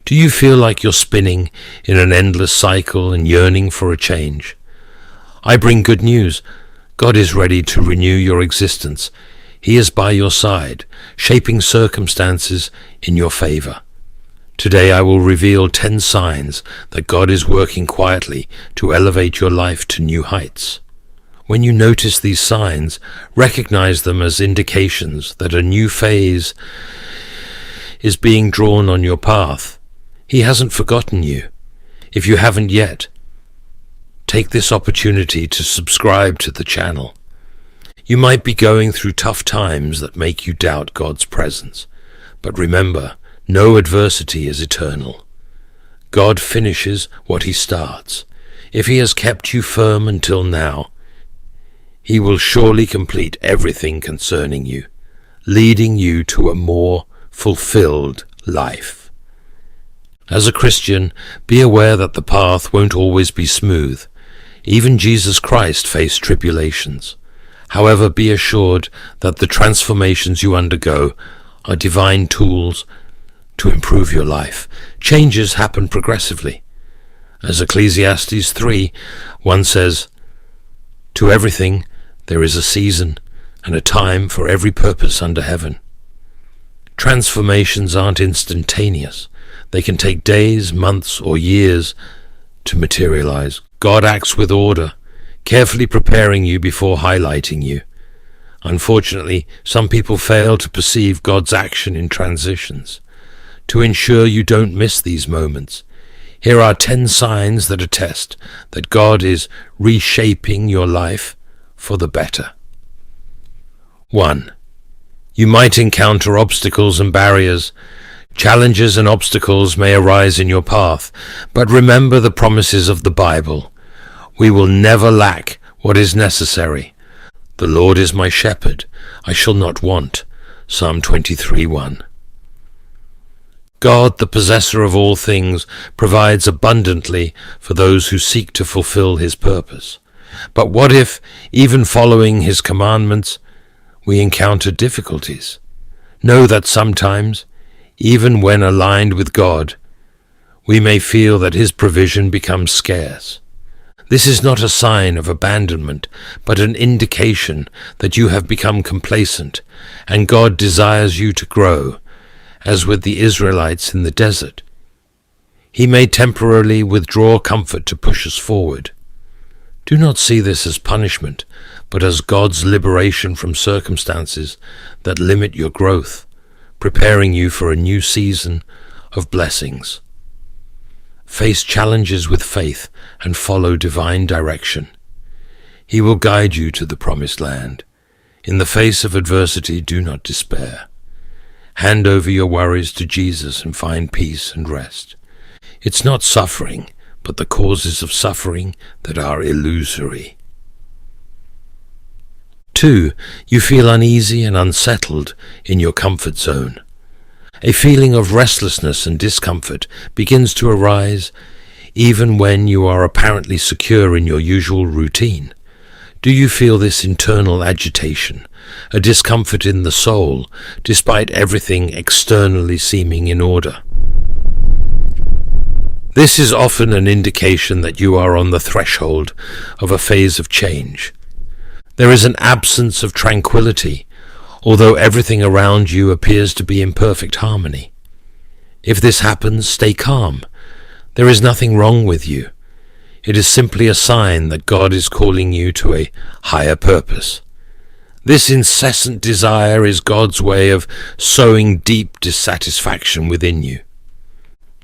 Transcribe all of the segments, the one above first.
Do you feel like you're spinning in an endless cycle and yearning for a change? I bring good news. God is ready to renew your existence. He is by your side, shaping circumstances in your favor. Today I will reveal 10 signs that God is working quietly to elevate your life to new heights. When you notice these signs, recognize them as indications that a new phase is being drawn on your path. He hasn't forgotten you. If you haven't yet, take this opportunity to subscribe to the channel. You might be going through tough times that make you doubt God's presence, but remember, no adversity is eternal. God finishes what He starts. If He has kept you firm until now, He will surely complete everything concerning you, leading you to a more fulfilled life. As a Christian, be aware that the path won't always be smooth. Even Jesus Christ faced tribulations. However, be assured that the transformations you undergo are divine tools to improve your life. Changes happen progressively. As Ecclesiastes 3:1 says, "To everything there is a season and a time for every purpose under heaven." Transformations aren't instantaneous. They can take days, months, or years to materialize. God acts with order, carefully preparing you before highlighting you. Unfortunately, some people fail to perceive God's action in transitions. To ensure you don't miss these moments, here are 10 signs that attest that God is reshaping your life for the better. 1. You might encounter obstacles and barriers. Challenges and obstacles may arise in your path, but remember the promises of the Bible. We will never lack what is necessary. The Lord is my shepherd, I shall not want. Psalm 23:1. God, the possessor of all things, provides abundantly for those who seek to fulfill His purpose. But what if, even following His commandments, we encounter difficulties? Know that sometimes, even when aligned with God, we may feel that His provision becomes scarce. This is not a sign of abandonment, but an indication that you have become complacent, and God desires you to grow, as with the Israelites in the desert. He may temporarily withdraw comfort to push us forward. Do not see this as punishment, but as God's liberation from circumstances that limit your growth, preparing you for a new season of blessings. Face challenges with faith and follow divine direction. He will guide you to the promised land. In the face of adversity, do not despair. Hand over your worries to Jesus and find peace and rest. It's not suffering, but the causes of suffering that are illusory. 2. You feel uneasy and unsettled in your comfort zone. A feeling of restlessness and discomfort begins to arise even when you are apparently secure in your usual routine. Do you feel this internal agitation, a discomfort in the soul, despite everything externally seeming in order? This is often an indication that you are on the threshold of a phase of change. There is an absence of tranquility, although everything around you appears to be in perfect harmony. If this happens, stay calm. There is nothing wrong with you. It is simply a sign that God is calling you to a higher purpose. This incessant desire is God's way of sowing deep dissatisfaction within you.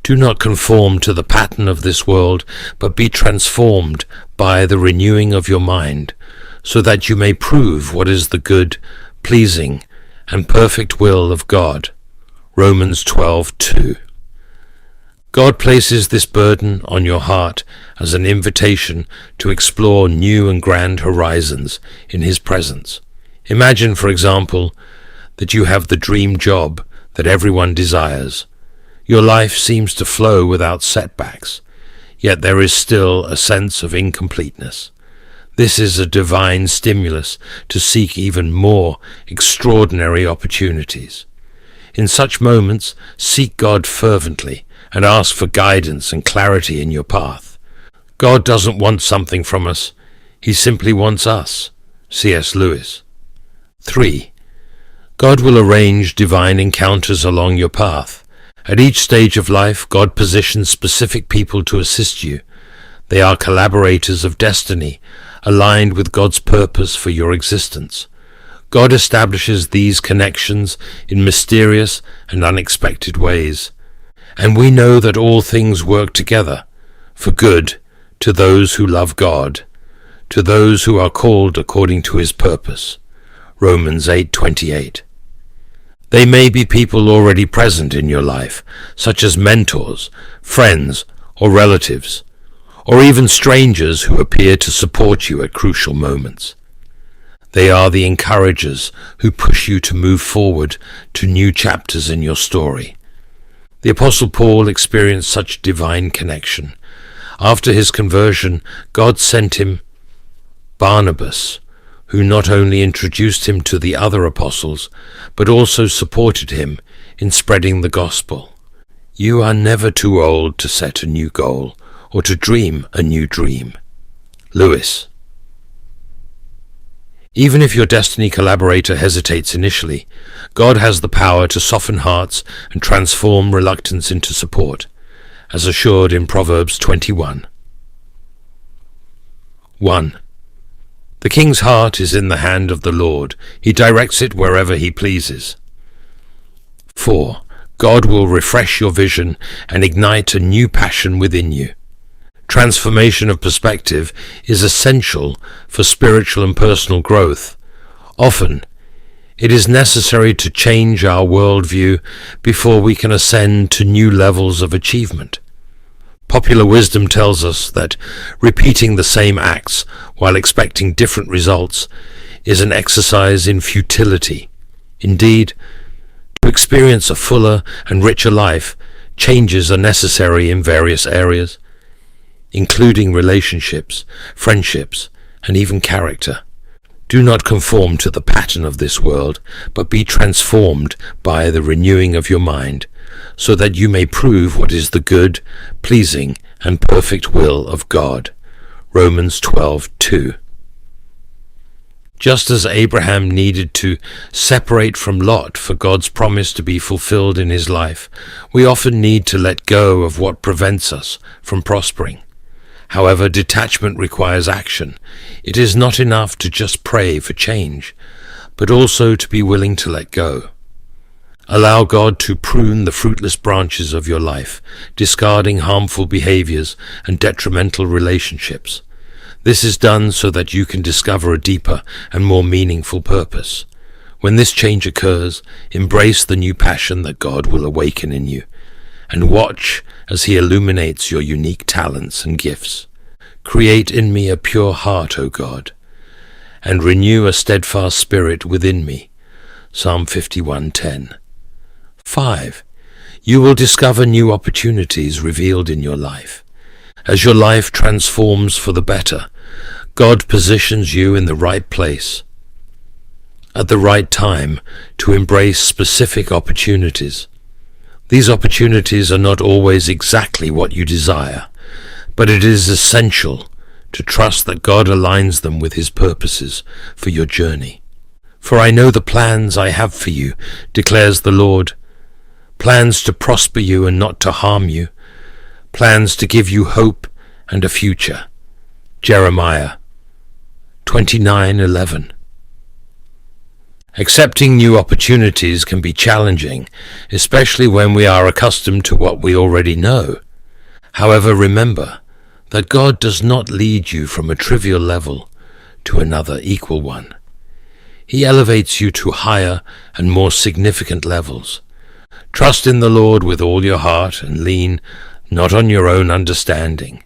Do not conform to the pattern of this world, but be transformed by the renewing of your mind, so that you may prove what is the good, pleasing, and perfect will of God. Romans 12:2. God places this burden on your heart as an invitation to explore new and grand horizons in His presence. Imagine, for example, that you have the dream job that everyone desires. Your life seems to flow without setbacks, yet there is still a sense of incompleteness. This is a divine stimulus to seek even more extraordinary opportunities. In such moments, seek God fervently and ask for guidance and clarity in your path. God doesn't want something from us. He simply wants us. C.S. Lewis. 3. God will arrange divine encounters along your path. At each stage of life, God positions specific people to assist you. They are collaborators of destiny, aligned with God's purpose for your existence. God establishes these connections in mysterious and unexpected ways. And we know that all things work together for good to those who love God, to those who are called according to his purpose. Romans 8:28. They may be people already present in your life, such as mentors, friends, or relatives, or even strangers who appear to support you at crucial moments. They are the encouragers who push you to move forward to new chapters in your story. The Apostle Paul experienced such divine connection. After his conversion, God sent him Barnabas, who not only introduced him to the other apostles, but also supported him in spreading the gospel. You are never too old to set a new goal or to dream a new dream. Lewis. Even if your destiny collaborator hesitates initially, God has the power to soften hearts and transform reluctance into support, as assured in Proverbs 21. 1. The king's heart is in the hand of the Lord. He directs it wherever he pleases. 4. God will refresh your vision and ignite a new passion within you. Transformation of perspective is essential for spiritual and personal growth. Often, it is necessary to change our worldview before we can ascend to new levels of achievement. Popular wisdom tells us that repeating the same acts while expecting different results is an exercise in futility. Indeed, to experience a fuller and richer life, changes are necessary in various areas, including relationships, friendships, and even character. Do not conform to the pattern of this world, but be transformed by the renewing of your mind, so that you may prove what is the good, pleasing, and perfect will of God. Romans 12:2. Just as Abraham needed to separate from Lot for God's promise to be fulfilled in his life, we often need to let go of what prevents us from prospering. However, detachment requires action. It is not enough to just pray for change, but also to be willing to let go. Allow God to prune the fruitless branches of your life, discarding harmful behaviors and detrimental relationships. This is done so that you can discover a deeper and more meaningful purpose. When this change occurs, embrace the new passion that God will awaken in you, and watch as he illuminates your unique talents and gifts. Create in me a pure heart, O God, and renew a steadfast spirit within me. Psalm 51:10. 5. You will discover new opportunities revealed in your life. As your life transforms for the better, God positions you in the right place at the right time to embrace specific opportunities. These opportunities are not always exactly what you desire, but it is essential to trust that God aligns them with his purposes for your journey. For I know the plans I have for you, declares the Lord, plans to prosper you and not to harm you, plans to give you hope and a future. Jeremiah 29:11. Accepting new opportunities can be challenging, especially when we are accustomed to what we already know. However, remember that God does not lead you from a trivial level to another equal one. He elevates you to higher and more significant levels. Trust in the Lord with all your heart and lean not on your own understanding.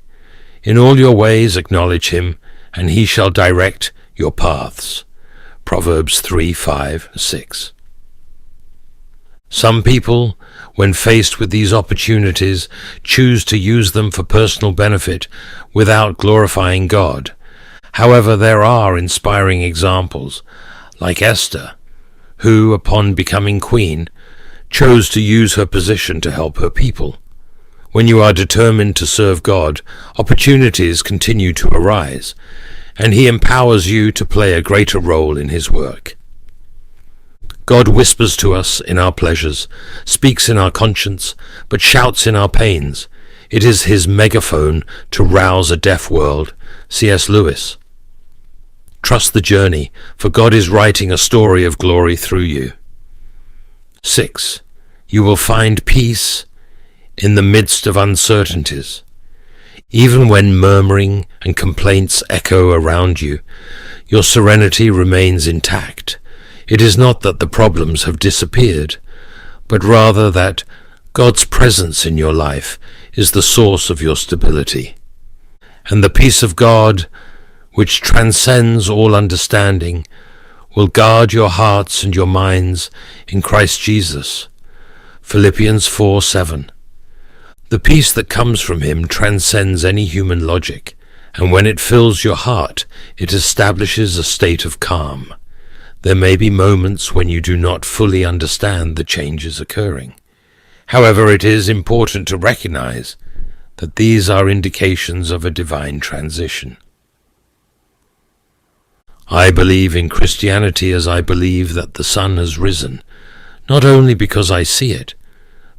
In all your ways acknowledge him, and he shall direct your paths. Proverbs 3:5-6. Some people, when faced with these opportunities, choose to use them for personal benefit without glorifying God. However, there are inspiring examples, like Esther, who, upon becoming queen, chose to use her position to help her people. When you are determined to serve God, opportunities continue to arise, and He empowers you to play a greater role in His work. God whispers to us in our pleasures, speaks in our conscience, but shouts in our pains. It is His megaphone to rouse a deaf world. C.S. Lewis. Trust the journey, for God is writing a story of glory through you. 6. You will find peace in the midst of uncertainties. Even when murmuring and complaints echo around you, your serenity remains intact. It is not that the problems have disappeared, but rather that God's presence in your life is the source of your stability. And the peace of God, which transcends all understanding, will guard your hearts and your minds in Christ Jesus. Philippians 4:7. The peace that comes from Him transcends any human logic, and when it fills your heart, it establishes a state of calm. There may be moments when you do not fully understand the changes occurring. However, it is important to recognize that these are indications of a divine transition. I believe in Christianity as I believe that the sun has risen, not only because I see it,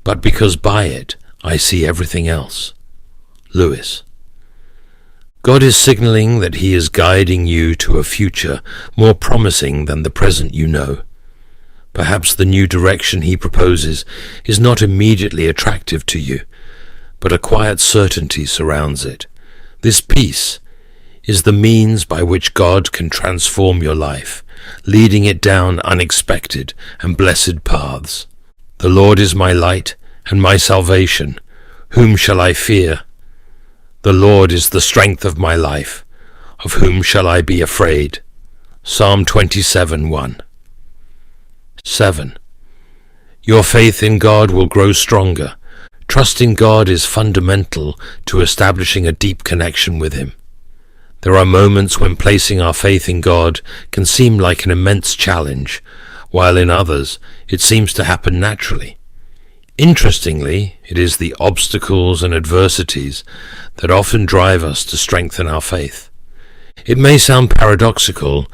but because by it I see everything else. Lewis. God is signaling that He is guiding you to a future more promising than the present you know. Perhaps the new direction He proposes is not immediately attractive to you, but a quiet certainty surrounds it. This peace is the means by which God can transform your life, leading it down unexpected and blessed paths. The Lord is my light and my salvation. Whom shall I fear? The Lord is the strength of my life. Of whom shall I be afraid? Psalm 27:1. 7. Your faith in God will grow stronger. Trusting God is fundamental to establishing a deep connection with Him. There are moments when placing our faith in God can seem like an immense challenge, while in others it seems to happen naturally. Interestingly, it is the obstacles and adversities that often drive us to strengthen our faith. It may sound paradoxical,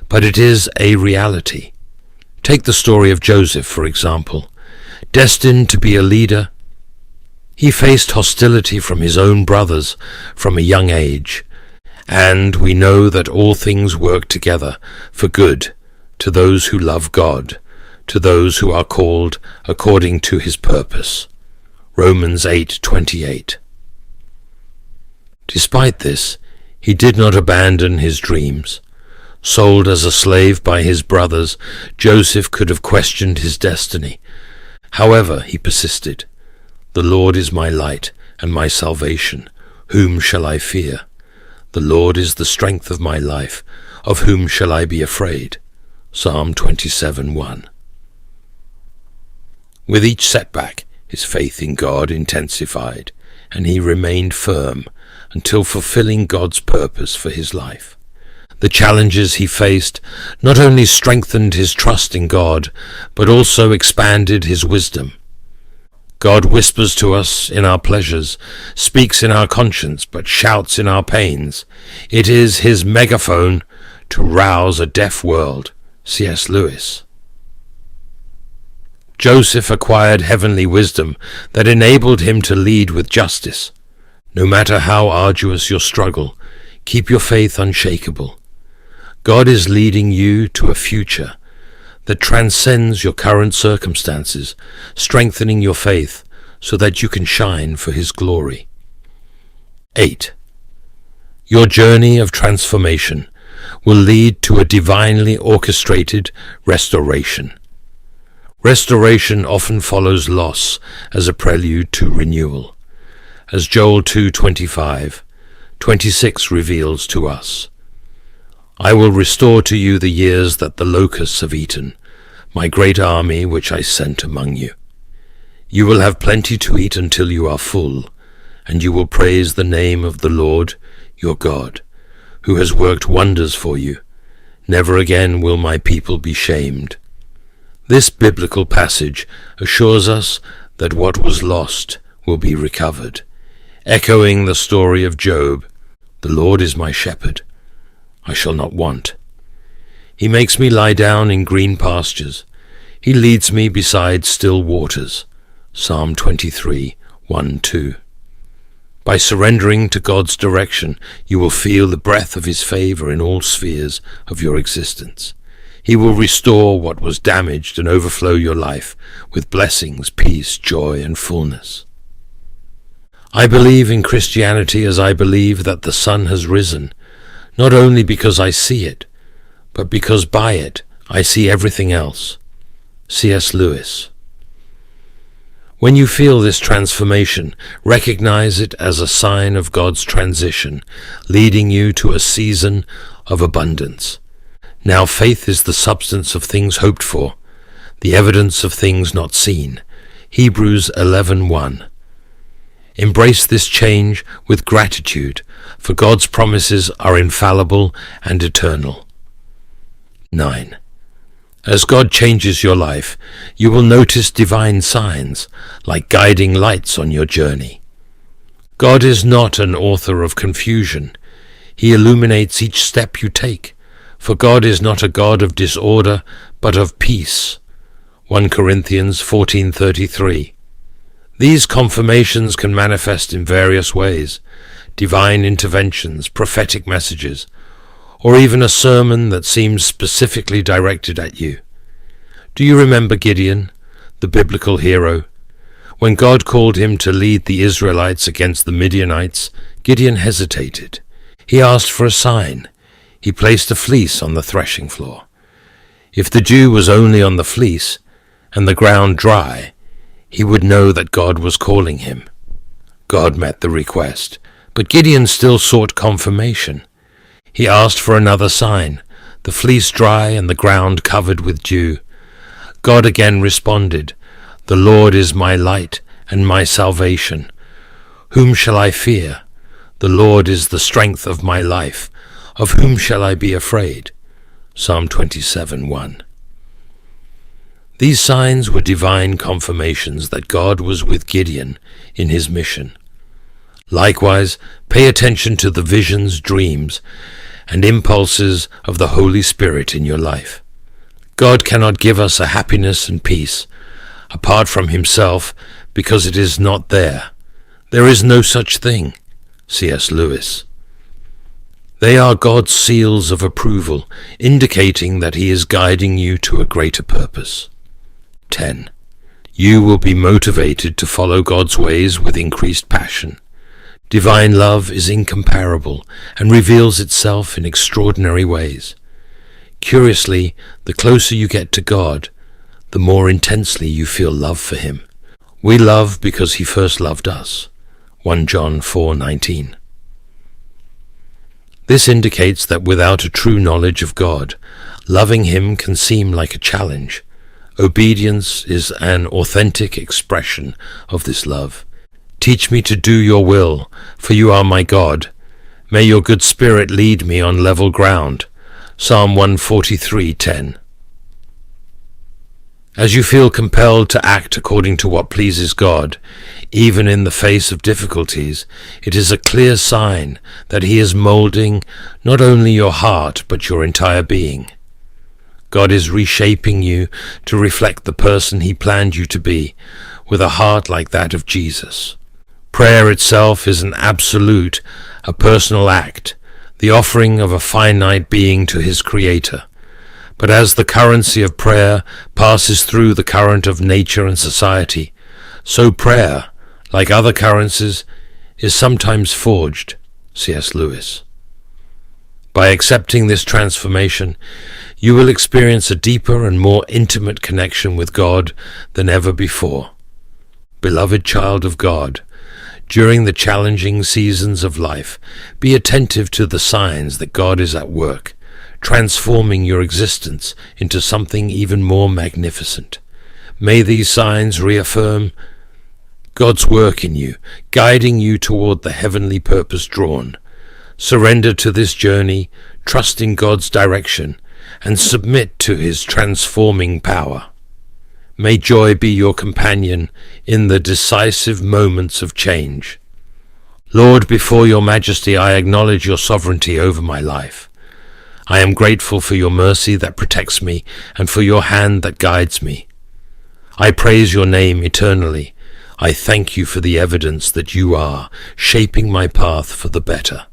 but it is a reality. Take the story of Joseph, for example. Destined to be a leader, he faced hostility from his own brothers from a young age, and we know that all things work together for good to those who love God, to those who are called according to His purpose. Romans 8:28. Despite this, he did not abandon his dreams. Sold as a slave by his brothers, Joseph could have questioned his destiny. However, he persisted. The Lord is my light and my salvation. Whom shall I fear? The Lord is the strength of my life. Of whom shall I be afraid? Psalm 27:1. With each setback, his faith in God intensified, and he remained firm until fulfilling God's purpose for his life. The challenges he faced not only strengthened his trust in God, but also expanded his wisdom. God whispers to us in our pleasures, speaks in our conscience, but shouts in our pains. It is his megaphone to rouse a deaf world. C.S. Lewis. Joseph acquired heavenly wisdom that enabled him to lead with justice. No matter how arduous your struggle, keep your faith unshakable. God is leading you to a future that transcends your current circumstances, strengthening your faith so that you can shine for His glory. 8. Your journey of transformation will lead to a divinely orchestrated restoration. Restoration often follows loss as a prelude to renewal, as Joel 2:25-26 reveals to us. I will restore to you the years that the locusts have eaten, my great army which I sent among you. You will have plenty to eat until you are full, and you will praise the name of the Lord your God, who has worked wonders for you. Never again will my people be shamed. This biblical passage assures us that what was lost will be recovered. Echoing the story of Job, the Lord is my shepherd, I shall not want. He makes me lie down in green pastures. He leads me beside still waters. Psalm 23, 1-2. By surrendering to God's direction, you will feel the breath of His favor in all spheres of your existence. He will restore what was damaged and overflow your life with blessings, peace, joy, and fullness. I believe in Christianity as I believe that the sun has risen, not only because I see it, but because by it I see everything else. C.S. Lewis. When you feel this transformation, recognize it as a sign of God's transition, leading you to a season of abundance. Now faith is the substance of things hoped for, the evidence of things not seen. Hebrews 11:1. Embrace this change with gratitude, for God's promises are infallible and eternal. 9. As God changes your life, you will notice divine signs, like guiding lights on your journey. God is not an author of confusion. He illuminates each step you take, for God is not a God of disorder, but of peace. 1 Corinthians 14:33. These confirmations can manifest in various ways: divine interventions, prophetic messages, or even a sermon that seems specifically directed at you. Do you remember Gideon, the biblical hero? When God called him to lead the Israelites against the Midianites, Gideon hesitated. He asked for a sign. He placed a fleece on the threshing floor. If the dew was only on the fleece and the ground dry, he would know that God was calling him. God met the request, but Gideon still sought confirmation. He asked for another sign, the fleece dry and the ground covered with dew. God again responded, "The Lord is my light and my salvation. Whom shall I fear? The Lord is the strength of my life. Of whom shall I be afraid?" Psalm 27:1. These signs were divine confirmations that God was with Gideon in his mission. Likewise, pay attention to the visions, dreams, and impulses of the Holy Spirit in your life. God cannot give us a happiness and peace apart from Himself, because it is not there. There is no such thing. C.S. Lewis. They are God's seals of approval, indicating that He is guiding you to a greater purpose. 10. You will be motivated to follow God's ways with increased passion. Divine love is incomparable and reveals itself in extraordinary ways. Curiously, the closer you get to God, the more intensely you feel love for Him. We love because He first loved us. 1 John 4:19. This indicates that without a true knowledge of God, loving Him can seem like a challenge. Obedience is an authentic expression of this love. Teach me to do your will, for you are my God. May your good spirit lead me on level ground. Psalm 143:10. As you feel compelled to act according to what pleases God, even in the face of difficulties, it is a clear sign that He is molding not only your heart but your entire being. God is reshaping you to reflect the person He planned you to be, with a heart like that of Jesus. Prayer itself is an absolute, a personal act, the offering of a finite being to his Creator. But as the currency of prayer passes through the current of nature and society, so prayer, like other currencies, is sometimes forged. C.S. Lewis. By accepting this transformation, you will experience a deeper and more intimate connection with God than ever before. Beloved child of God, during the challenging seasons of life, be attentive to the signs that God is at work, transforming your existence into something even more magnificent. May these signs reaffirm God's work in you, guiding you toward the heavenly purpose drawn. Surrender to this journey, trust in God's direction, and submit to His transforming power. May joy be your companion in the decisive moments of change. Lord, before your majesty, I acknowledge your sovereignty over my life. I am grateful for your mercy that protects me and for your hand that guides me. I praise your name eternally. I thank you for the evidence that you are shaping my path for the better.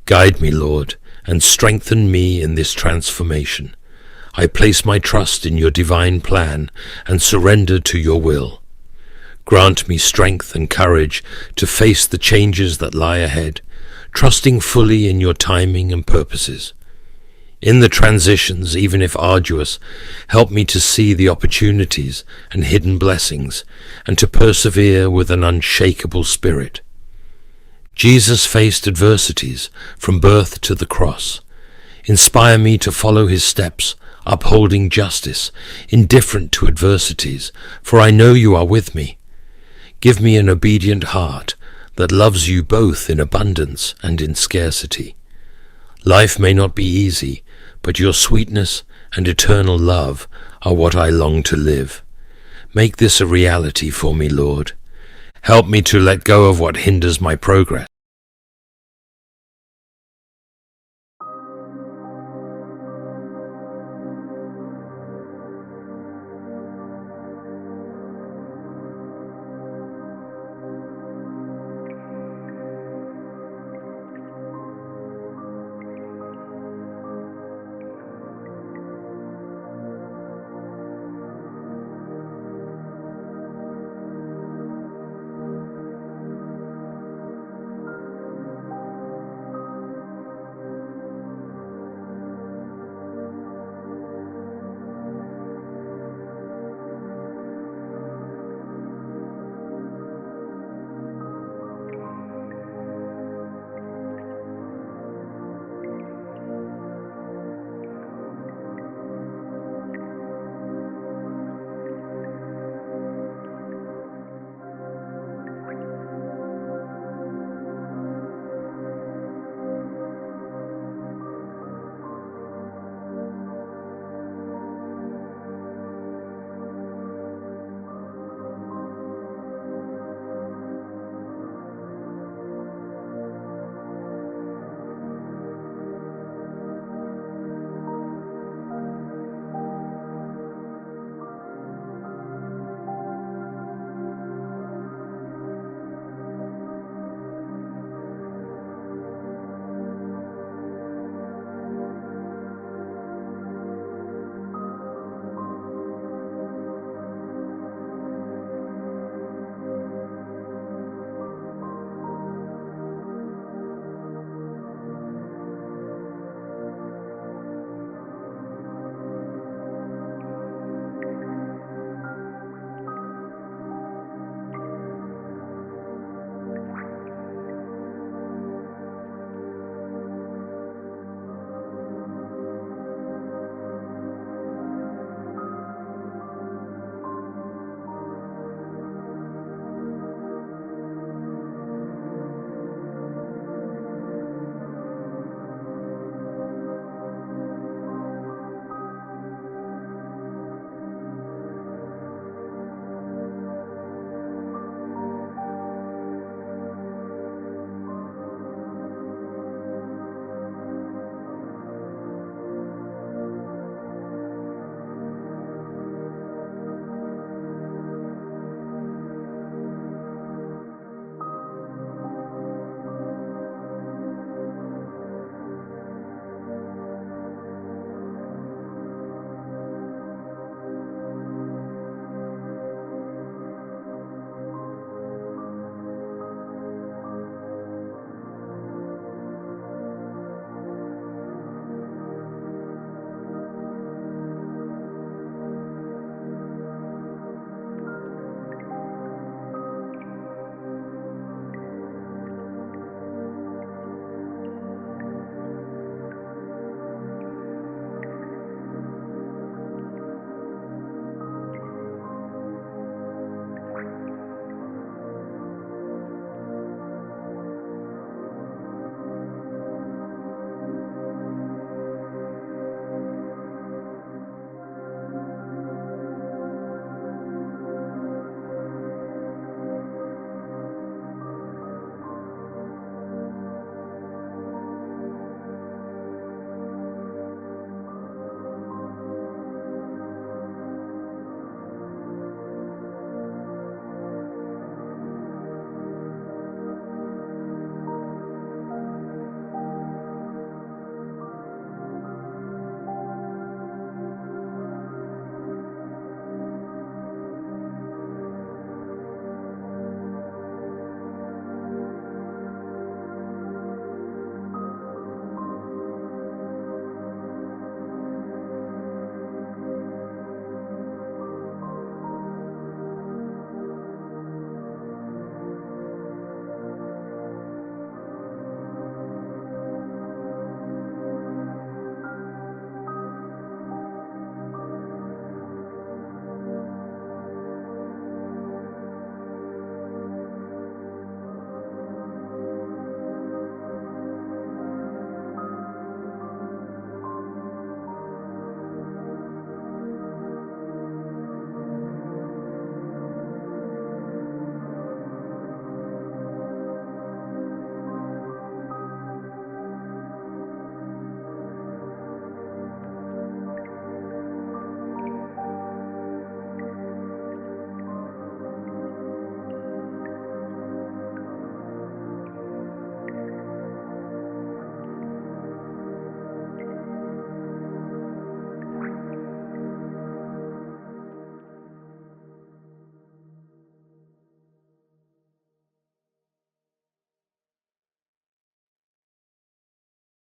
Guide me, Lord, and strengthen me in this transformation. I place my trust in your divine plan and surrender to your will. Grant me strength and courage to face the changes that lie ahead, trusting fully in your timing and purposes. In the transitions, even if arduous, help me to see the opportunities and hidden blessings, and to persevere with an unshakable spirit. Jesus faced adversities from birth to the cross. Inspire me to follow his steps, upholding justice, indifferent to adversities, for I know you are with me. Give me an obedient heart that loves you both in abundance and in scarcity. Life may not be easy, but your sweetness and eternal love are what I long to live. Make this a reality for me, Lord. Help me to let go of what hinders my progress